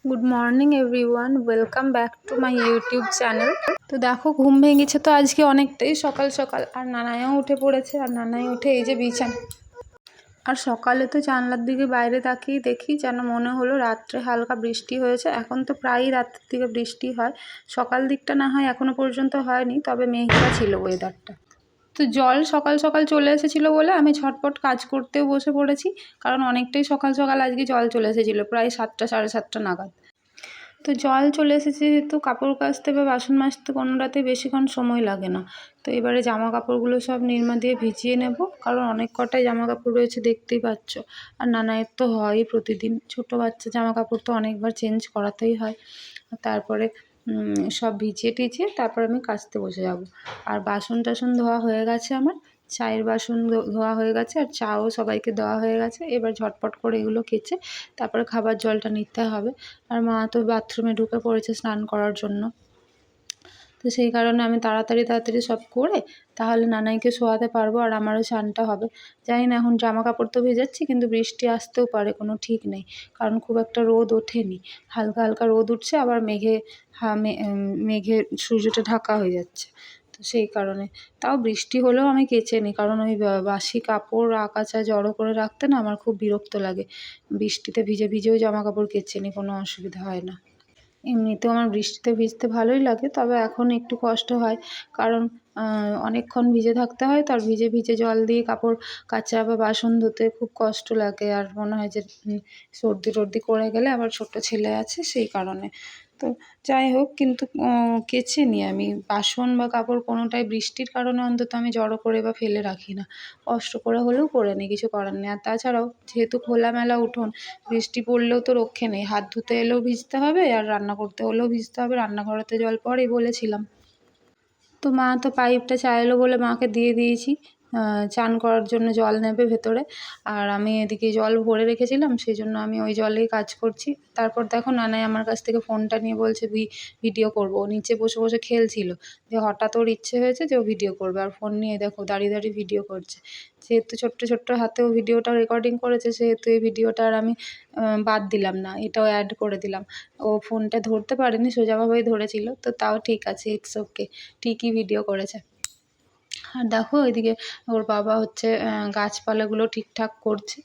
Good morning everyone, welcome back to my YouTube channel. তো দেখো, ঘুম ভেঙেছে তো আজকে অনেকটাই সকাল সকাল, আর নানাইও উঠে পড়েছে। আর নানাই উঠে এই যে বিছানা, আর সকালে তো জানলার দিকে বাইরে তাকিয়ে দেখি যেন মনে হলো রাত্রে হালকা বৃষ্টি হয়েছে। এখন তো প্রায়ই রাত্রের দিকে বৃষ্টি হয়, সকাল দিকটা না হয় এখনো পর্যন্ত হয়নি, তবে মেঘলা ছিল ওয়েদারটা। তো জল সকাল সকাল চলে এসেছিলো বলে আমি ঝটপট কাজ করতেও বসে পড়েছি, কারণ অনেকটাই সকাল সকাল আজকে জল চলে এসেছিলো, প্রায় 7টা 7:30 নাগাদ। তো জল চলে এসেছে যেহেতু কাপড় কাচতে বা বাসন মাজতে কোনোটাতেই বেশিক্ষণ সময় লাগে না। তো এবারে জামা কাপড়গুলো সব নিরমা দিয়ে ভিজিয়ে নেব, কারণ অনেক কটাই জামা কাপড় রয়েছে, দেখতেই পাচ্ছ। আর নানায়ের তো হয়ই প্রতিদিন, ছোটো বাচ্চা জামা কাপড় তো অনেকবার চেঞ্জ করাতেই হয়। তারপরে সব ভিজিয়ে টিজিয়ে তারপর আমি কাচতে বসে যাব। আর বাসন টাসন ধোয়া হয়ে গেছে আমার, চায়ের বাসন ধোয়া হয়ে গেছে, আর চাও সবাইকে দেওয়া হয়ে গেছে। এবার ঝটপট করে এগুলো কেচে তারপরে খাবার জলটা নিতে হবে। আর মা তো বাথরুমে ঢুকে পড়েছে স্নান করার জন্য। তো সেই কারণে আমি তাড়াতাড়ি সব করে তাহলে নানাইকে শোয়াতে পারবো, আর আমারও স্নানটা হবে। জানি না, এখন জামা কাপড় তো ভেজাচ্ছি, কিন্তু বৃষ্টি আসতেও পারে, কোনো ঠিক নেই, কারণ খুব একটা রোদ ওঠেনি। হালকা হালকা রোদ উঠছে, আবার মেঘে সূর্যটা ঢাকা হয়ে যাচ্ছে। তো সেই কারণে তাও বৃষ্টি হলেও আমি কেচে নিই, কারণ ওই বাসি কাপড় আকাচা জড়ো করে রাখতে না আমার খুব বিরক্ত লাগে। বৃষ্টিতে ভিজে ভিজেও জামা কাপড় কেচে নিই, কোনো অসুবিধা হয় না। এমনিতেও আমার বৃষ্টিতে ভিজতে ভালোই লাগে, তবে এখন একটু কষ্ট হয়, কারণ অনেকক্ষণ ভিজে থাকতে হয়, তো আর ভিজে ভিজে জল দিয়ে কাপড় কাচা বা বাসন ধুতে খুব কষ্ট লাগে। আর মনে হয় যে সর্দি টর্দি করে গেলে, আবার ছোট ছেলে আছে সেই কারণে। তো যাই হোক, কিন্তু কেচে নিই আমি বাসন বা কাপড় কোনোটাই, বৃষ্টির কারণে অন্তত আমি জড়ো করে বা ফেলে রাখি না, কষ্ট করে হলেও করে নিই, কিছু করার নেই। আর তাছাড়াও যেহেতু খোলামেলা উঠোন, বৃষ্টি পড়লেও তো রক্ষে নেই, হাত ধুতে এলেও ভিজতে হবে, আর রান্না করতে হলেও ভিজতে হবে, রান্নাঘরেতে জল পড়েই বলেছিলাম। তো মা তো পাইপটা চাইলো বলে মাকে দিয়ে দিয়েছি, চান করার জন্য জল নেবে ভেতরে। আর আমি এদিকে জল ভরে রেখেছিলাম, সেই জন্য আমি ওই জলেই কাজ করছি। তারপর দেখো, নানাই আমার কাছ থেকে ফোনটা নিয়ে বলছে ভিডিও করবো। ও নিচে বসে বসে খেলছিল, যে হঠাৎ ওর ইচ্ছে হয়েছে যে ও ভিডিও করবে, আর ফোন নিয়ে দেখো দাঁড়িয়ে দাঁড়িয়ে ভিডিও করছে। যেহেতু ছোট্ট ছোট্ট হাতেও ভিডিওটা রেকর্ডিং করেছে, সেহেতু এই ভিডিওটা আর আমি বাদ দিলাম না, এটাও অ্যাড করে দিলাম। ও ফোনটা ধরতে পারেনি, সোজাভাবেই ধরেছিল, তো তাও ঠিক আছে, ইটস ওকে, ঠিকই ভিডিও করেছে। আর দেখো এদিকে ওর বাবা হচ্ছে গাছপালাগুলো ঠিকঠাক করছে,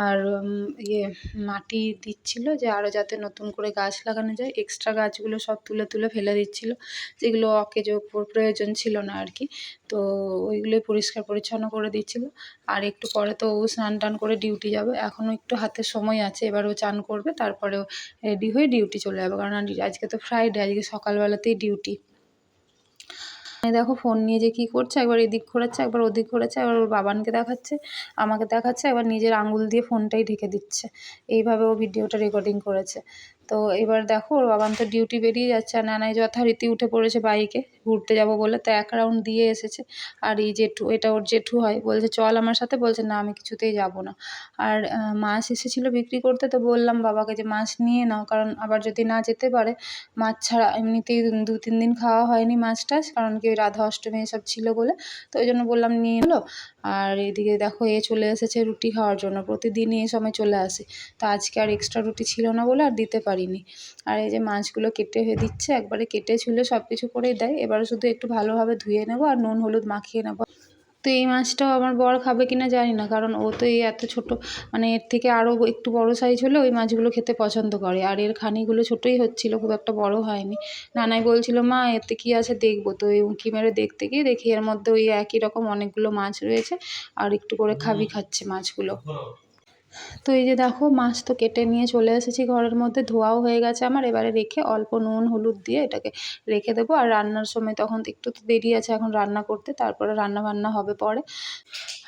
আর মাটি দিচ্ছিল, যে আরও যাতে নতুন করে গাছ লাগানো যায়। এক্সট্রা গাছগুলো সব তুলে তুলে ফেলে দিচ্ছিল, যেগুলো অকেজো প্রয়োজন ছিল না আর কি। তো ওইগুলোই পরিষ্কার পরিচ্ছন্ন করে দিচ্ছিল। আর একটু পরে তো ও স্নান টান করে ডিউটি যাবে, এখনও একটু হাতে সময় আছে। এবার ও চান করবে, তারপরে ও রেডি হয়ে ডিউটি চলে যাবে, কারণ আজকে তো ফ্রাইডে, আজকে সকালবেলাতেই ডিউটি। এই দেখো ফোন নিয়ে যে কী করছে, একবার এদিক ঘোরাচ্ছে, একবার ওদিক ঘোরাচ্ছে, একবার ওর বাবানকে দেখাচ্ছে, আমাকে দেখাচ্ছে, একবার নিজের আঙুল দিয়ে ফোনটাই ঢেকে দিচ্ছে। এইভাবে ও ভিডিওটা রেকর্ডিং করেছে। তো এবার দেখো, ওর বাবান তো ডিউটি বেরিয়ে যাচ্ছে, আর নানাই যথারীতি উঠে পড়েছে বাইকে, ঘুরতে যাব বলে। তো 1 রাউন্ড দিয়ে এসেছে। আর এই জেঠু, এটা ওর জেঠু হয়, বলছে চল আমার সাথে, বলছে না আমি কিছুতেই যাব না। আর মাছ এসেছিলো বিক্রি করতে, তো বললাম বাবাকে যে মাছ নিয়ে নাও, কারণ আবার যদি না যেতে পারে। মাছ ছাড়া এমনিতেই 2-3 দিন খাওয়া হয়নি মাছ টাছ, কারণ কি ওই রাধা অষ্টমী এসব ছিল বলে। তো ওই জন্য বললাম নিয়ে এলো। আর এদিকে দেখো এ চলে এসেছে রুটি খাওয়ার জন্য, প্রতিদিনই এই সময় চলে আসে। তো আজকে আর এক্সট্রা রুটি ছিল না বলে আর দিতে পারিনি। আর এই যে মাছগুলো কেটে দিচ্ছে, একবারে কেটে ছুলে সব কিছু করেই দেয়। এবারে শুধু একটু ভালোভাবে ধুয়ে নেবো আর নুন হলুদ মাখিয়ে নেবো। তো এই মাছটাও আমার বর খাবে কিনা জানি না, কারণ ও তো এই এত ছোট, মানে এর থেকে আরও একটু বড় সাইজ হলে ওই মাছগুলো খেতে পছন্দ করে, আর এর খানিগুলো ছোটোই হচ্ছিল, খুব একটা বড় হয়নি। নানাই বলছিল মা এতে কী আছে দেখবো, তো এই উঁকি মেরে দেখতে গিয়ে দেখি এর মধ্যে ওই একই রকম অনেকগুলো মাছ রয়েছে, আর একটু করে খাচ্ছে মাছগুলো। তো এই যে দেখো, মাছ তো কেটে নিয়ে চলে এসেছি ঘরের মধ্যে, ধোয়াও হয়ে গেছে আমার। এবারে রেখে অল্প নুন হলুদ দিয়ে এটাকে রেখে দেবো, আর রান্নার সময় তখন একটু তো দেরি আছে এখন রান্না করতে, তারপরে রান্না বান্না হবে পরে।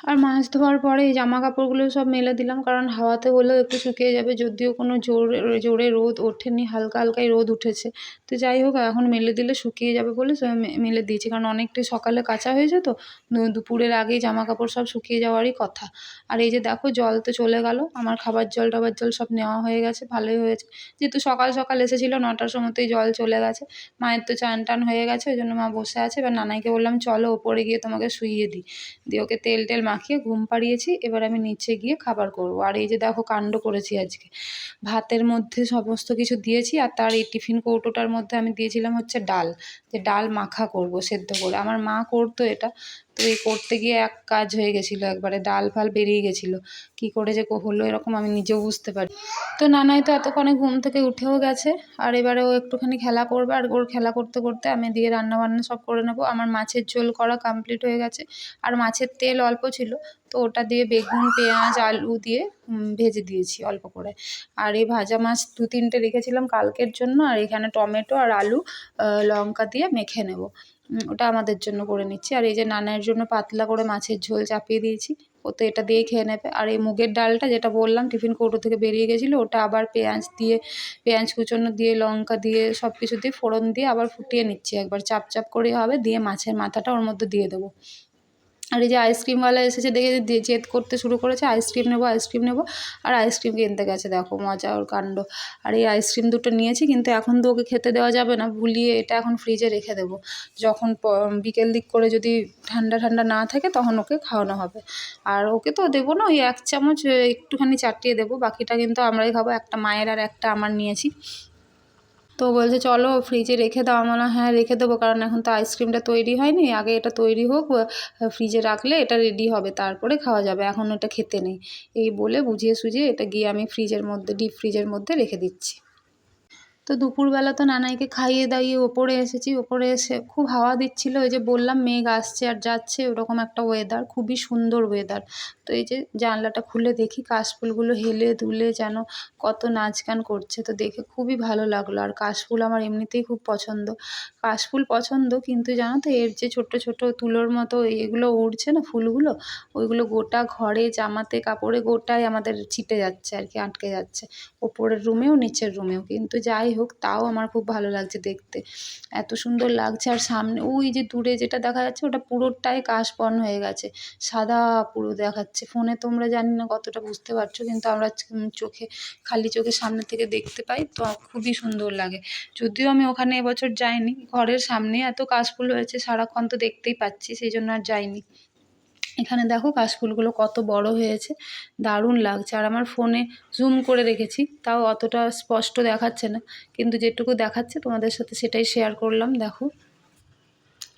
আর মাছ ধোয়ার পরে এই জামা কাপড়গুলো সব মেলে দিলাম, কারণ হাওয়াতে হলেও একটু শুকিয়ে যাবে, যদিও কোনো জোরে রোদ ওঠেনি, হালকা হালকাই রোদ উঠেছে। তো যাই হোক, এখন মেলে দিলে শুকিয়ে যাবে বলে সব মেলে দিয়েছি, কারণ অনেকটাই সকালে কাচা হয়েছে, তো দুপুরের আগেই জামা কাপড় সব শুকিয়ে যাওয়ারই কথা। আর এই যে দেখো, জল তো চলে গেল, গেল। আমার খাবার জল টাবার জল সব নেওয়া হয়ে গেছে, ভালোই হয়েছে। যেহেতু সকাল সকাল এসেছিলো, 9টার সময়তেই জল চলে গেছে। মায়ের তো চান টান হয়ে গেছে, ওই জন্য মা বসে আছে। এবার নানাইকে বললাম চলো ওপরে গিয়ে তোমাকে শুইয়ে দিই, দিয়ে ওকে তেল টেল মাখিয়ে ঘুম পাড়িয়েছি। এবার আমি নিচে গিয়ে খাবার করব। আর এই যে দেখো কাণ্ড করেছি আজকে, ভাতের মধ্যে সমস্ত কিছু দিয়েছি, আর তার এই টিফিন কৌটোটার মধ্যে আমি দিয়েছিলাম হচ্ছে ডাল, যে ডাল মাখা করব সেদ্ধ করে। আমার মা করতো এটা, তো এই করতে গিয়ে এক কাজ হয়ে গেছিলো, একবারে ডাল ফাল বেরিয়ে গেছিলো। কি করে যে হলো এরকম আমি নিজেও বুঝতে পারি। তো নানাই তো এতক্ষণে ঘুম থেকে উঠেও গেছে, আর এবারে ও একটুখানি খেলা করবে, আর ওর খেলা করতে করতে আমি দিয়ে রান্না বান্না সব করে নেবো। আমার মাছের ঝোল করা কমপ্লিট হয়ে গেছে, আর মাছের তেল অল্প ছিল, তো ওটা দিয়ে বেগুন পেঁয়াজ আলু দিয়ে ভেজে দিয়েছি অল্প করে। আর এই ভাজা মাছ 2-3টে রেখেছিলাম কালকের জন্য, আর এখানে টমেটো আর আলু লঙ্কা দিয়ে মেখে নেব, ওটা আমাদের জন্য করে নিচ্ছি। আর এই যে নানার জন্য পাতলা করে মাছের ঝোল চাপিয়ে দিয়েছি, ও তো এটা দিয়েই খেয়ে নেবে। আর এই মুগের ডালটা যেটা বললাম টিফিন কৌটো থেকে বেরিয়ে গেছিলো, ওটা আবার পেঁয়াজ দিয়ে, পেঁয়াজ কুচোনো দিয়ে, লঙ্কা দিয়ে, সব কিছু দিয়ে ফোড়ন দিয়ে আবার ফুটিয়ে নিচ্ছি, একবার চাপ চাপ করে হবে, দিয়ে মাছের মাথাটা ওর মধ্যে দিয়ে দেবো। আর এই যে আইসক্রিমওয়ালা এসেছে দেখে জেদ করতে শুরু করেছে, আইসক্রিম নেবো আইসক্রিম নেবো, আর আইসক্রিম কিনতে গেছে, দেখো মজা ওর কাণ্ড। আর এই আইসক্রিম দুটো নিয়েছি, কিন্তু এখন তো ওকে খেতে দেওয়া যাবে না, ভুলিয়ে এটা এখন ফ্রিজে রেখে দেবো। যখন বিকেল দিক করে যদি ঠান্ডা ঠান্ডা না থাকে তখন ওকে খাওয়ানো হবে। আর ওকে তো দেবো না, ওই 1 চামচ একটুখানি চাটিয়ে দেবো, বাকিটা কিন্তু আমরাই খাবো। একটা মায়ের আর একটা আমার নিয়েছি। তো বলছে চলো ফ্রিজে রেখে দাও। আমরা হ্যাঁ রেখে দেবো, কারণ এখন তো আইসক্রিমটা তৈরি হয়নি, আগে এটা তৈরি হোক, ফ্রিজে রাখলে এটা রেডি হবে, তারপরে খাওয়া যাবে, এখন এটা খেতে নেই। এই বলে বুঝিয়ে সুঝিয়ে এটা গিয়ে আমি ফ্রিজের মধ্যে, ডিপ ফ্রিজের মধ্যে রেখে দিচ্ছি। তো দুপুরবেলা তো নানাইকে খাইয়ে দাইয়ে ওপরে এসেছি। ওপরে এসে খুব হাওয়া দিচ্ছিল, ওই যে বললাম মেঘ আসছে আর যাচ্ছে, ওরকম একটা ওয়েদার, খুবই সুন্দর ওয়েদার। তো এই যে জানলাটা খুলে দেখি কাশফুলগুলো হেলে দুলে যেন কত নাচ গান করছে, তো দেখে খুবই ভালো লাগলো। আর কাশফুল আমার এমনিতেই খুব পছন্দ, কাশফুল পছন্দ, কিন্তু জানো তো এর যে ছোট্ট ছোট তুলোর মতো এগুলো উড়ছে না ফুলগুলো, ওইগুলো গোটা ঘরে জামাতে কাপড়ে গোটাই আমাদের ছিটে যাচ্ছে আর কি, আটকে যাচ্ছে, ওপরের রুমেও নিচের রুমেও। কিন্তু যাই হোক, তাও আমার খুব ভালো লাগছে দেখতে, এত সুন্দর লাগছে। আর সামনে ওই যে দূরে যেটা দেখা যাচ্ছে ওটা পুরোটাই কাশবন হয়ে গেছে, সাদা পুরো দেখাচ্ছে। ফোনে তোমরা জানি না কতটা বুঝতে পারছো, কিন্তু আমরা চোখে, খালি চোখে সামনে থেকে দেখতে পাই, তো খুবই সুন্দর লাগে। যদিও আমি ওখানে এবছর যাইনি, ঘরের সামনে এত কাশফুল হয়েছে সারাক্ষণ তো দেখতেই পাচ্ছি, সেই জন্য আর যাইনি। এখানে দেখো কাশফুলগুলো কত বড় হয়েছে, দারুণ লাগছে। আর আমার ফোনে জুম করে রেখেছি, তাও অতটা স্পষ্ট দেখাচ্ছে না, কিন্তু যেটুকু দেখাচ্ছে তোমাদের সাথে সেটাই শেয়ার করলাম, দেখো।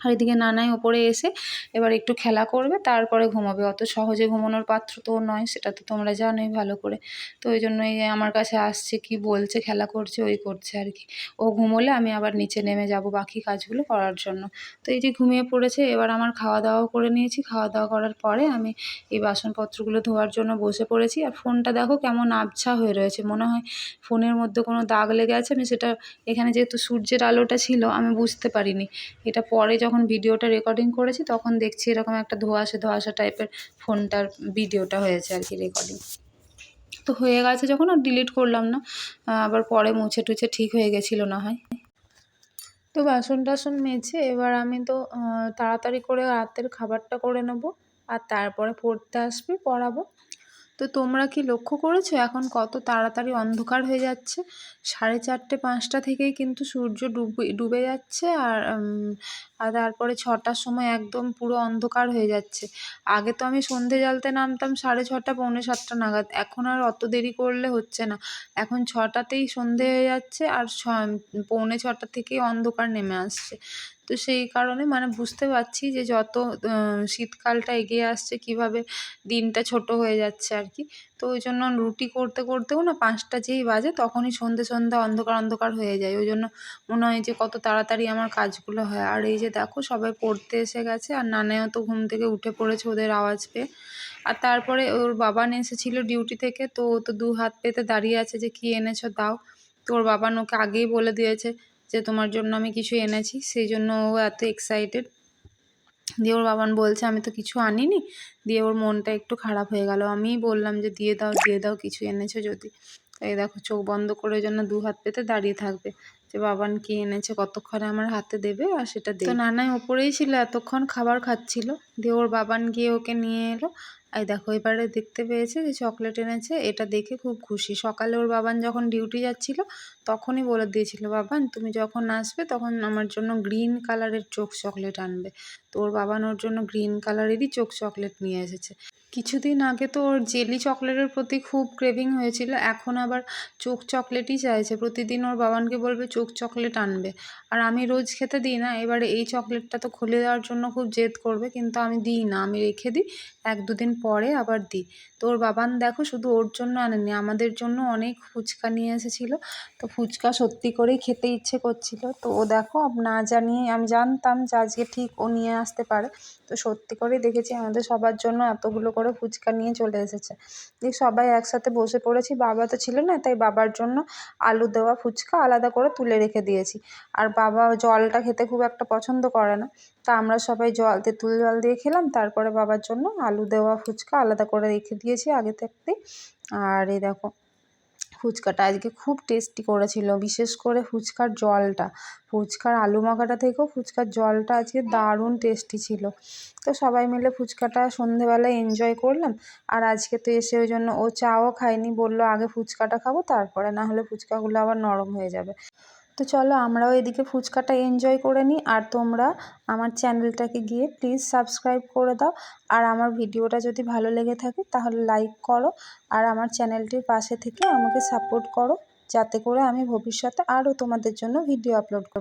আর এদিকে নানাই ওপরে এসে এবার একটু খেলা করবে, তারপরে ঘুমাবে। অত সহজে ঘুমানোর পাত্র তো নয়, সেটা তো তোমরা জানোই ভালো করে। তো ওই জন্যই আমার কাছে আসছে, কি বলছে, খেলা করছে, ওই করছে আর কি। ও ঘুমোলে আমি আবার নিচে নেমে যাব বাকি কাজগুলো করার জন্য। তো এই যে ঘুমিয়ে পড়েছে, এবার আমার খাওয়া দাওয়াও করে নিয়েছি। খাওয়া দাওয়া করার পরে আমি এই বাসনপত্রগুলো ধোয়ার জন্য বসে পড়েছি। আর ফোনটা দেখো কেমন আবছা হয়ে রয়েছে, মনে হয় ফোনের মধ্যে কোনো দাগ লেগে আছে। আমি সেটা, এখানে যেহেতু সূর্যের আলোটা ছিল আমি বুঝতে পারিনি, এটা পরে যখন ভিডিওটা রেকর্ডিং করেছি তখন দেখছি এরকম একটা ধোঁয়াশা ধোঁয়াশা টাইপের ফোনটার ভিডিওটা হয়েছে আর কি, রেকর্ডিং। তো হয়ে গেছে যখন আর ডিলিট করলাম না, আবার পরে মুছে টুছে ঠিক হয়ে গেছিলো না হয়। তো বাসন টাসন মেজে এবার আমি তো তাড়াতাড়ি করে রাতের খাবারটা করে নেবো, আর তারপরে পড়তে আসবে, পড়াবো। তো তোমরা কি লক্ষ্য করেছো এখন কত তাড়াতাড়ি অন্ধকার হয়ে যাচ্ছে? 4:30-5টা থেকেই কিন্তু সূর্য ডুবে যাচ্ছে, আর তারপরে 6টার সময় একদম পুরো অন্ধকার হয়ে যাচ্ছে। আগে তো আমি সন্ধে জ্বালতে নামতাম 6:30 পৌনে 7টা নাগাদ, এখন আর অত দেরি করলে হচ্ছে না। এখন 6টাতেই সন্ধে হয়ে যাচ্ছে, আর পৌনে 6টা থেকেই অন্ধকার নেমে আসছে। তো সেই কারণে মানে বুঝতে পারছি যে যত শীতকালটা এগিয়ে আসছে কীভাবে দিনটা ছোট হয়ে যাচ্ছে আর কি। তো ওই জন্য রুটি করতে করতেও না 5টা যেই বাজে তখনই সন্ধে সন্ধ্যা অন্ধকার অন্ধকার হয়ে যায়। ওই জন্য মনে হয় যে কত তাড়াতাড়ি আমার কাজগুলো হয়। আর এই যে দেখো সবাই পড়তে এসে গেছে, আর নানাও তো ঘুম থেকে উঠে পড়েছে ওদের আওয়াজ পেয়ে। আর তারপরে ওর বাবান এসেছিলো ডিউটি থেকে, তো ও তো 2 হাত পেতে দাঁড়িয়ে আছে যে কী এনেছো দাও। তো ওর বাবান ওকে আগেই বলে দিয়েছে যে তোমার জন্য আমি কিছু এনেছি, সেই জন্য ও এত এক্সাইটেড। দিয়ে ওর বাবান বলছে আমি তো কিছু আনিনি, দিয়ে ওর মনটা একটু খারাপ হয়ে গেল। আমিই বললাম যে দিয়ে দাও কিছু এনেছো যদি। তাই দেখো চোখ বন্ধ করে জন্য 2 হাত পেতে দাঁড়িয়ে থাকবে যে বাবান কি এনেছে কতক্ষণে আমার হাতে দেবে, আর সেটা দেবে। তো নানাই ওপরেই ছিল এতক্ষণ খাবার খাচ্ছিল, দিয়ে ওর বাবান গিয়ে ওকে নিয়ে এলো, এই দেখো এবারে দেখতে পেয়েছে যে চকলেট এনেছে, এটা দেখে খুব খুশি। সকালে ওর বাবান যখন ডিউটি যাচ্ছিল তখনই বলে দিয়েছিল, বাবান তুমি যখন আসবে তখন আমার জন্য গ্রিন কালারের চোখ চকলেট আনবে। তো ওর বাবান ওর জন্য গ্রিন কালারেরই চোখ চকলেট নিয়ে এসেছে। কিছুদিন আগে তো ওর জেলি চকলেটের প্রতি খুব ক্রেভিং হয়েছিল, এখন আবার চোখ চকলেটই চাইছে। প্রতিদিন ওর বাবানকে বলবে চোখ চকলেট আনবে, আর আমি রোজ খেতে দিই না। এবারে এই চকলেটটা তো খুলে দেওয়ার জন্য খুব জেদ করবে, কিন্তু আমি দিই না, আমি রেখে দিই, 1-2 দিন পরে আবার দিই। তো ওর বাবান দেখো শুধু ওর জন্য আনেনি, আমাদের জন্য অনেক ফুচকা নিয়ে এসেছিলো। তো ফুচকা সত্যি করেই খেতে ইচ্ছে করছিল। তো ও দেখো না জানিয়ে, আমি জানতাম যে আজকে ঠিক ও নিয়ে আসতে পারে, তো সত্যি করেই দেখেছি আমাদের সবার জন্য এতগুলো করে ফুচকা নিয়ে চলে এসেছে। দিয়ে সবাই একসাথে বসে পড়েছি, বাবা তো ছিল না, তাই বাবার জন্য আলু দেওয়া ফুচকা আলাদা করে তুলে রেখে দিয়েছি। আর বাবা জলটা খেতে খুব একটা পছন্দ করে না, তা আমরা সবাই তেঁতুল জল দিয়ে খেলাম। তারপরে বাবার জন্য আলু দেওয়া ফুচকা আলাদা করে রেখে দিয়েছি আগে থাকতেই। আর এই দেখো ফুচকাটা আজকে খুব টেস্টি করেছিল, বিশেষ করে ফুচকার জলটা, ফুচকার আলু মাখাটা থেকেও ফুচকার জলটা আজকে দারুণ টেস্টি ছিল। তো সবাই মিলে ফুচকাটা সন্ধেবেলায় এনজয় করলাম। আর আজকে তো এসে ওই জন্য ও চাও খায়নি, বললো আগে ফুচকাটা খাবো তারপরে, না হলে ফুচকাগুলো আবার নরম হয়ে যাবে। তো চলো আমরাও এদিকে ফুচকাটা এনজয় করে নিই, আর তোমরা আমার চ্যানেলটাকে গিয়ে প্লিজ সাবস্ক্রাইব করে দাও। আর আমার ভিডিওটা যদি ভালো লেগে থাকে তাহলে লাইক করো, আর আমার চ্যানেলটির পাশে থেকে আমাকে সাপোর্ট করো, যাতে করে আমি ভবিষ্যতে আরও তোমাদের জন্য ভিডিও আপলোড করতে